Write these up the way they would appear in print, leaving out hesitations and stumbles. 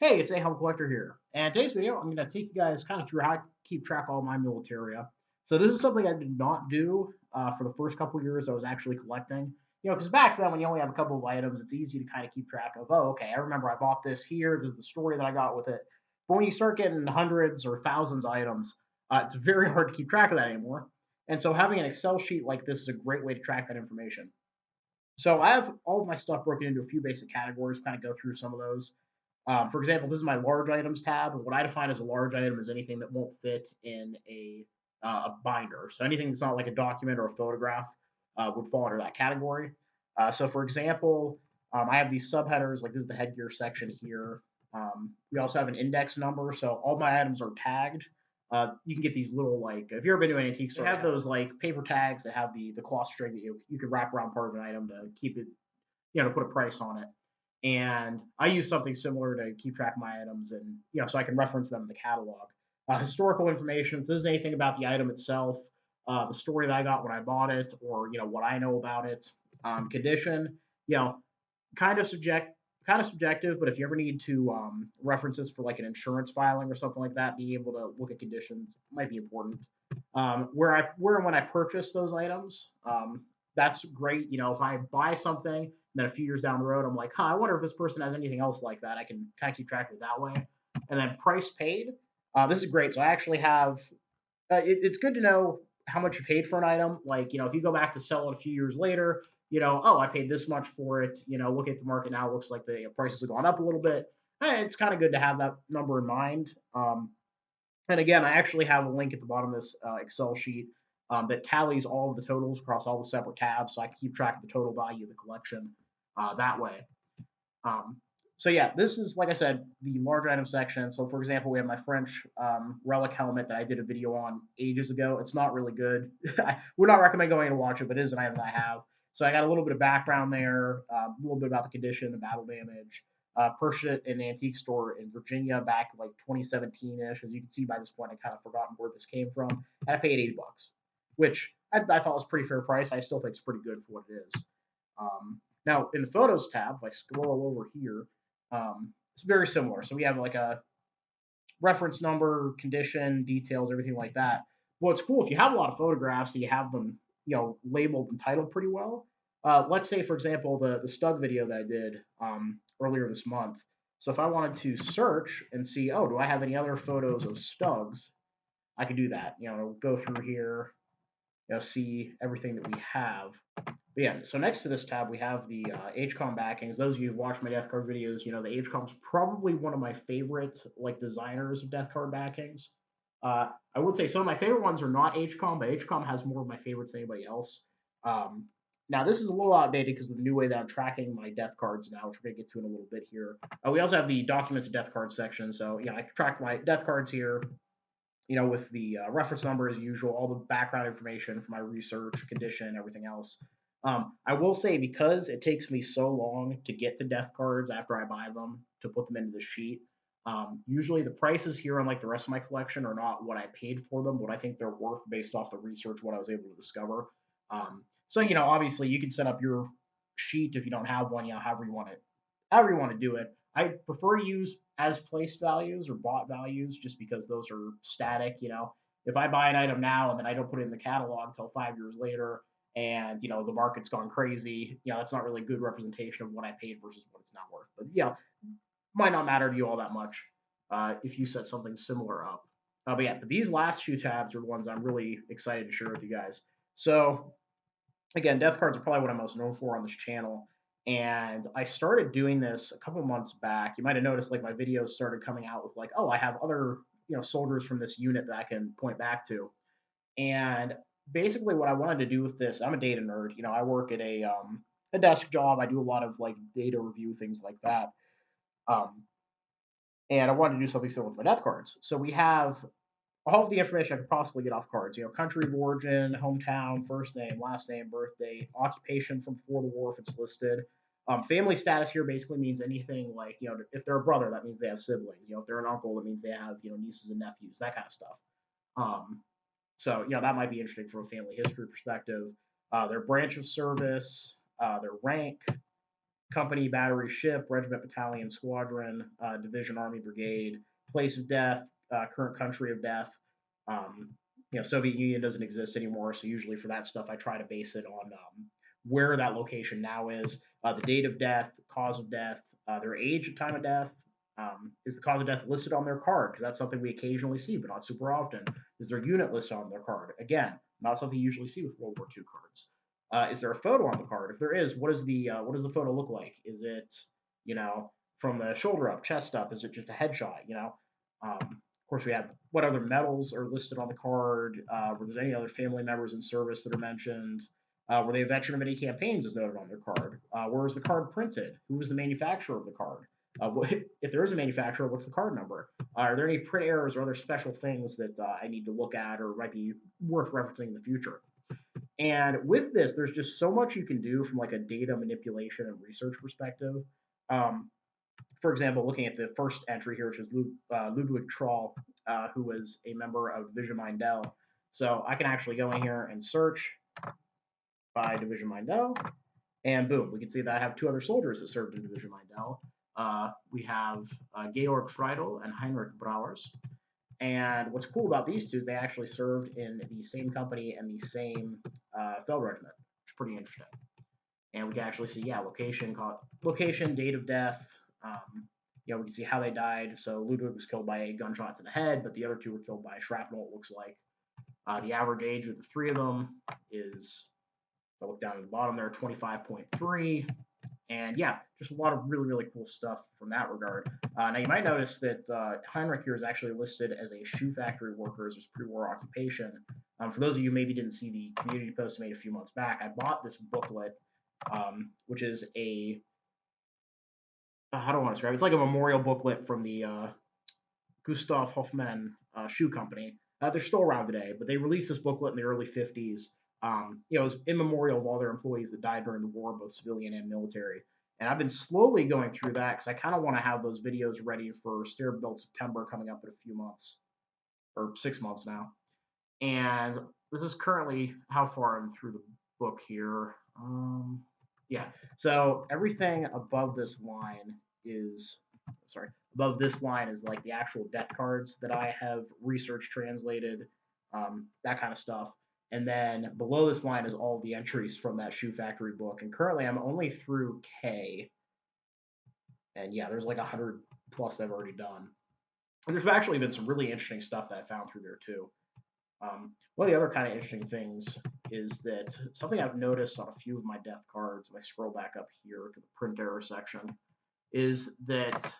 Hey, it's A Home Collector here. And today's video, I'm going to take you guys kind of through how I keep track of all my Militaria. So this is something I did not do for the first couple years I was actually collecting. Because back then when you only have a couple of items, it's easy to kind of keep track of, oh, okay, I remember I bought this here. This is the story that I got with it. But when you start getting hundreds or thousands of items, it's very hard to keep track of that anymore. And so having an Excel sheet like this is a great way to track that information. So I have all of my stuff broken into a few basic categories, kind of go through some of those. For example, this is my large items tab. What I define as a large item is anything that won't fit in a binder. So anything that's not like a document or a photograph would fall under that category. So for example, I have these subheaders, like this is the headgear section here. We also have an index number, so all my items are tagged. You can get these little like if you've ever been to an antique store, they have those like paper tags that have the cloth string that you can wrap around part of an item to keep it, to put a price on it. And I use something similar to keep track of my items, and so I can reference them in the catalog. Historical information. So this is anything about the item itself, the story that I got when I bought it, or what I know about it. Condition. Kind of subjective, but if you ever need to references for like an insurance filing or something like that, being able to look at conditions might be important. Where and when I purchase those items, that's great. If I buy something, then a few years down the road, I'm like, I wonder if this person has anything else like that. I can kind of keep track of it that way. And then price paid. This is great. So I actually have. It's good to know how much you paid for an item. Like if you go back to sell it a few years later, oh, I paid this much for it. Look at the market now. It looks like the prices have gone up a little bit. It's kind of good to have that number in mind. And again, I actually have a link at the bottom of this Excel sheet that tallies all of the totals across all the separate tabs, so I can keep track of the total value of the collection that way. Um, so yeah, this is like I said, the large item section. So for example, we have my French relic helmet that I did a video on ages ago. It's not really good. I would not recommend going to watch it, but it is an item that I have. So I got a little bit of background there, a little bit about the condition, the battle damage. Purchased it in an antique store in Virginia back like 2017-ish. As you can see by this point, I kind of forgotten where this came from. And I paid $80, which I thought was a pretty fair price. I still think it's pretty good for what it is. Now, in the Photos tab, if I scroll over here, it's very similar. So we have like a reference number, condition, details, everything like that. Well, it's cool if you have a lot of photographs and you have them, labeled and titled pretty well. Let's say, for example, the Stug video that I did earlier this month. So if I wanted to search and see, oh, do I have any other photos of Stugs? I could do that. Go through here, see everything that we have. But yeah, so next to this tab, we have the HCOM backings. Those of you who've watched my death card videos, the HCOM's probably one of my favorite like designers of death card backings. I would say some of my favorite ones are not HCOM, but HCOM has more of my favorites than anybody else. Now, this is a little outdated because of the new way that I'm tracking my death cards now, which we're going to get to in a little bit here. We also have the documents and death cards section. So, yeah, I track my death cards here, with the reference number as usual, all the background information for my research, condition, everything else. I will say because it takes me so long to get the death cards after I buy them to put them into the sheet. Usually the prices here on like the rest of my collection are not what I paid for them, what I think they're worth based off the research, what I was able to discover. So obviously you can set up your sheet if you don't have one, however you want to do it. I prefer to use as placed values or bought values just because those are static. If I buy an item now and then I don't put it in the catalog until 5 years later, and the market's gone crazy, that's not really good representation of what I paid versus what it's now worth. But might not matter to you all that much if you set something similar up. But these last few tabs are the ones I'm really excited to share with you guys. So again, death cards are probably what I'm most known for on this channel. And I started doing this a couple months back. You might have noticed like my videos started coming out with like, oh, I have other soldiers from this unit that I can point back to. And basically, what I wanted to do with this, I'm a data nerd. I work at a desk job. I do a lot of like data review things like that. Um, and I wanted to do something similar with my death cards. So we have all of the information I could possibly get off cards. Country of origin, hometown, first name, last name, birth date, occupation from before the war if it's listed. Family status here basically means anything like, if they're a brother, that means they have siblings. If they're an uncle, that means they have, nieces and nephews, that kind of stuff. So, that might be interesting from a family history perspective. Their branch of service, their rank, company, battery, ship, regiment, battalion, squadron, division, army, brigade, place of death, current country of death. Um, Soviet Union doesn't exist anymore, so usually for that stuff, I try to base it on where that location now is, the date of death, cause of death, their age at time of death. Is the cause of death listed on their card? Because that's something we occasionally see, but not super often. Is their unit listed on their card? Again, not something you usually see with World War II cards. Is there a photo on the card? If there is, what does the photo look like? Is it from the shoulder up, chest up? Is it just a headshot? Of course, we have what other medals are listed on the card. Were there any other family members in service that are mentioned? Were they a veteran of any campaigns as noted on their card? Where was the card printed? Who was the manufacturer of the card? If there is a manufacturer, what's the card number? Are there any print errors or other special things that I need to look at or might be worth referencing in the future? And with this, there's just so much you can do from like a data manipulation and research perspective. Um, for example, looking at the first entry here, which is Ludwig Troll, who was a member of Division Mindel. So I can actually go in here and search by Division Mindel, and boom, we can see that I have two other soldiers that served in Division Mindel. We have Georg Friedel and Heinrich Brauers. And what's cool about these two is they actually served in the same company and the same Feld Regiment, which is pretty interesting. And we can actually see, location, date of death. We can see how they died. So Ludwig was killed by a gunshot to the head, but the other two were killed by shrapnel, it looks like. The average age of the three of them is, if I look down at the bottom there, 25.3. And yeah, just a lot of really, really cool stuff from that regard. Now, you might notice that Heinrich here is actually listed as a shoe factory worker as his pre-war occupation. For those of you who maybe didn't see the community post I made a few months back, I bought this booklet, which is how do I want to describe it? It's like a memorial booklet from the Gustav Hoffmann shoe company. They're still around today, but they released this booklet in the early 50s. It was in memorial of all their employees that died during the war, both civilian and military. And I've been slowly going through that because I kind of want to have those videos ready for Stair Build September coming up in a few months, or 6 months now. And this is currently how far I'm through the book here. Yeah, so everything above this line is, above this line is like the actual death cards that I have research translated, that kind of stuff. And then below this line is all the entries from that shoe factory book. And currently I'm only through K. And yeah, there's like 100 plus that I've already done. And there's actually been some really interesting stuff that I found through there too. One of the other kind of interesting things is that something I've noticed on a few of my death cards, if I scroll back up here to the print error section, is that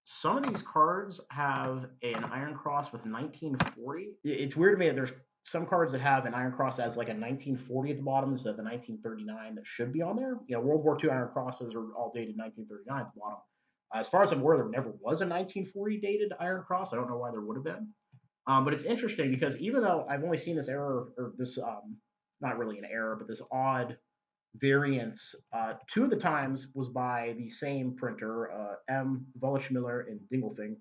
some of these cards have an Iron Cross with 1940. It's weird to me that there's some cards that have an Iron Cross as like a 1940 at the bottom instead of the 1939 that should be on there. World War II Iron Crosses are all dated 1939 at the bottom. As far as I'm aware, there never was a 1940 dated Iron Cross. I don't know why there would have been. But it's interesting because even though I've only seen this error, or this, not really an error, but this odd variance, two of the times was by the same printer, M. Wolischmiller in Dingolfing.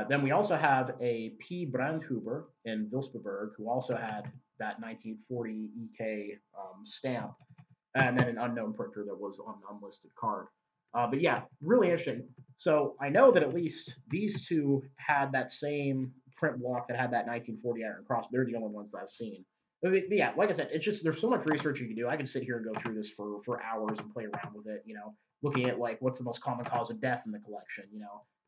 Then we also have a P. Brandhuber in Wilsberg, who also had that 1940 EK stamp, and then an unknown printer that was on an unlisted card. But yeah, really interesting. So I know that at least these two had that same print block that had that 1940 Iron Cross. They're the only ones that I've seen. But yeah, like I said, it's just there's so much research you can do. I can sit here and go through this for hours and play around with it. Looking at like what's the most common cause of death in the collection.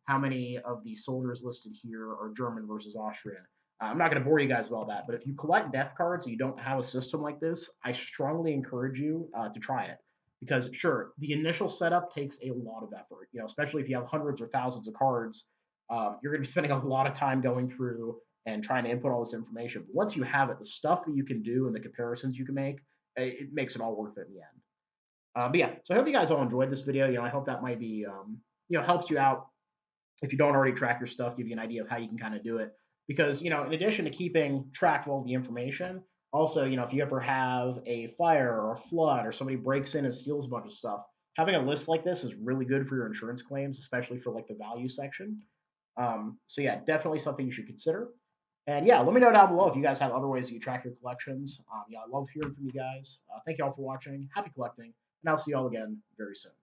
How many of the soldiers listed here are German versus Austrian. I'm not going to bore you guys with all that, but if you collect death cards and you don't have a system like this, I strongly encourage you to try it. Because sure, the initial setup takes a lot of effort. Especially if you have hundreds or thousands of cards, you're going to be spending a lot of time going through and trying to input all this information. But once you have it, the stuff that you can do and the comparisons you can make, it makes it all worth it in the end. But yeah, so I hope you guys all enjoyed this video. I hope that might be, helps you out if you don't already track your stuff, give you an idea of how you can kind of do it. Because, in addition to keeping track of all the information, also, if you ever have a fire or a flood or somebody breaks in and steals a bunch of stuff, having a list like this is really good for your insurance claims, especially for like the value section. So yeah, definitely something you should consider. And yeah, let me know down below if you guys have other ways that you track your collections. Yeah, I love hearing from you guys. Thank you all for watching. Happy collecting, and I'll see you all again very soon.